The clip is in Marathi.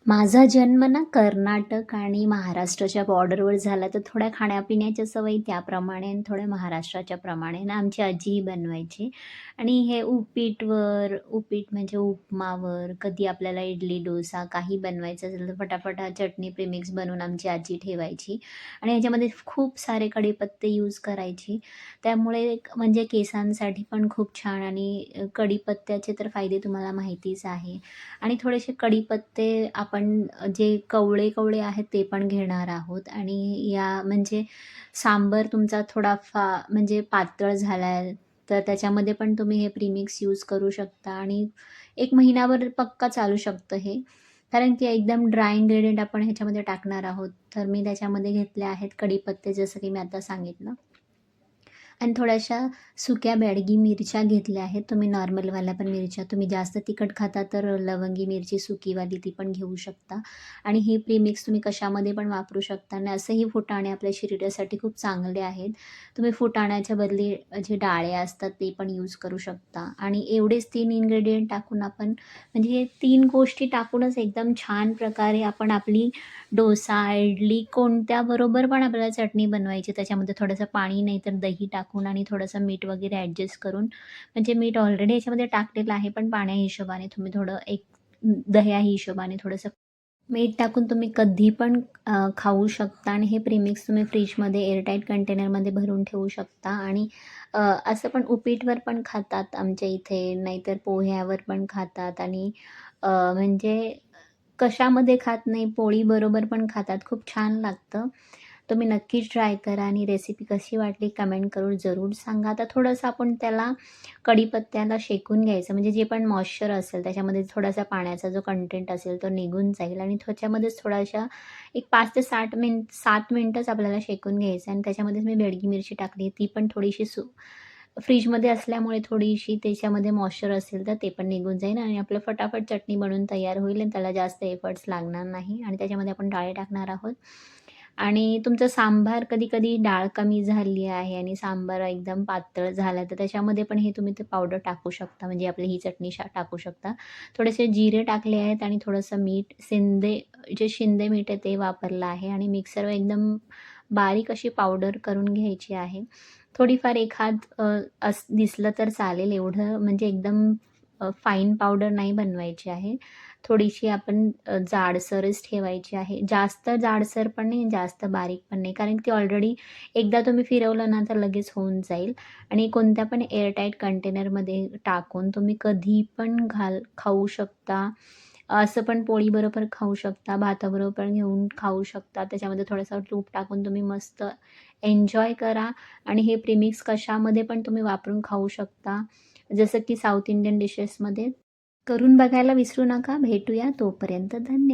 माझा जन्म ना कर्नाटक आणि महाराष्ट्राच्या बॉर्डरवर झाला, तर थोड्या खाण्यापिण्याच्या सवयी त्याप्रमाणे आणि थोड्या महाराष्ट्राच्या प्रमाणे ना आमची आजी बनवायची. आणि हे उपीट म्हणजे उपमावर, कधी आपल्याला इडली, डोसा काही बनवायचं असेल, तर फटाफट चटणी प्रिमिक्स बनवून आमची आजी ठेवायची. आणि ह्याच्यामध्ये खूप सारे कढीपत्ते यूज करायची. त्यामुळे म्हणजे केसांसाठी पण खूप छान आणि कढीपत्त्याचे तर फायदे तुम्हाला माहितीच आहे. आणि थोडेसे कढीपत्ते आपण जे कवळे-कवळे आहेत ते पण घेणार आहोत आणि या म्हणजे सांबर तुमचा थोडा म्हणजे पातळ झाला आहे, तर त्याच्यामध्ये पण तुम्ही हे प्रीमिक्स यूज करू शकता आणि 1 महिनाभर पक्का चालू शकतं हे. कारण की एकदम ड्राय इन्ग्रीडियंट आपण ह्याच्यामध्ये टाकणार आहोत. तर मी त्याच्यामध्ये घेतले आहेत कढीपत्ते जसं की मी आता सांगितलं. आणि थोड्याशा सुक्या बेडगी मिरच्या घेतल्या आहेत. तुम्ही नॉर्मलवाल्या पण मिरच्या तुम्ही जास्त तिखट खाता तर लवंगी मिरची सुकीवाली ती पण घेऊ शकता. आणि हे प्रीमिक्स तुम्ही कशामध्ये पण वापरू शकता आणि असंही फुटाणे आपल्या शरीरासाठी खूप चांगले आहेत. तुम्ही फुटाण्याच्या बदली जे डाळे असतात ते पण यूज करू शकता आणि एवढेच 3 इन्ग्रीडियंट टाकून आपण म्हणजे हे 3 गोष्टी टाकूनच एकदम छान प्रकारे आपण आपली डोसा, इडली कोणत्याबरोबर पण आपल्याला चटणी बनवायची. त्याच्यामध्ये थोडंसं पाणी नाहीतर दही टाकून आणि थोडंसं मीठ वगैरे ॲडजस्ट करून म्हणजे मीठ ऑलरेडी याच्यामध्ये टाकलेलं आहे, पण पाण्या हिशोबाने तुम्ही थोडं एक दह्या हिशोबाने थोडंसं मीठ टाकून तुम्ही कधी पण खाऊ शकता आणि हे प्रीमिक्स तुम्ही फ्रिजमध्ये एअरटाईट कंटेनरमध्ये भरून ठेवू शकता आणि अ, असं पण उपीटवर पण खातात आमच्या इथे, नाहीतर पोह्यावर पण खातात आणि म्हणजे कशामध्ये खात नाही, पोळीबरोबर पण खातात. खूप छान लागतं. तुम्ही नक्कीच ट्राय करा आणि रेसिपी कशी वाटली कमेंट करून जरूर सांगा. आता थोडंसं आपण त्याला कढीपत्त्याला शेकून घ्यायचं म्हणजे जे पण मॉइश्चर असेल त्याच्यामध्ये थोडासा पाण्याचा जो कंटेंट असेल तो निघून जाईल आणि त्याच्यामध्येच थोड्याशा एक 5 ते 7 मिनिटंच आपल्याला शेकून घ्यायचं आणि त्याच्यामध्येच मी बेडगी मिरची टाकली. ती पण थोडीशी फ्रिजमध्ये असल्यामुळे थोडीशी त्याच्यामध्ये मॉइश्चर असेल तर ते पण निघून जाईल आणि आपलं फटाफट चटणी बनवून तयार होईल आणि त्याला जास्त एफर्ट्स लागणार नाही आणि त्याच्यामध्ये आपण डाळ टाकणार आहोत. आणि तुमचं सांबार कधी-कधी डाळ कमी झाली आहे आणि सांबार एकदम पातळ झाला, तर त्याच्यामध्ये पण हे तुम्ही ते पावडर टाकू शकता. म्हणजे आपली ही चटणी टाकू शकता. थोडेसे जिरे टाकले आहेत आणि थोडंसं मीठ, जे शिंदे मीठ आहे ते वापरलं आहे आणि मिक्सरवर एकदम बारीक अशी पावडर करून घ्यायची आहे. थोडीफार दिसलं तर चालेल एवढं म्हणजे एकदम फाईन पावडर नाही बनवायची आहे. थोडीशी आपण जाडसरच ठेवायची आहे. जास्त जाडसर पण नाही, जास्त बारीक पण नाही. कारण ती ऑलरेडी एकदा तुम्ही फिरवलं ना, तर लगेच होऊन जाईल आणि कोणत्या पण एअरटाईट कंटेनरमध्ये टाकून तुम्ही कधी पण खाऊ शकता. असं पण पोळीबरोबर खाऊ शकता, भाताबरोबर पण घेऊन खाऊ शकता. त्याच्यामध्ये थोडंसं तूप टाकून तुम्ही मस्त एन्जॉय करा आणि हे प्रीमिक्स कशामध्ये पण तुम्ही वापरून खाऊ शकता. जसं की साऊथ इंडियन डिशेसमध्ये. करून बघायला विसरू नका. भेटूया तोपर्यंत धन्यवाद.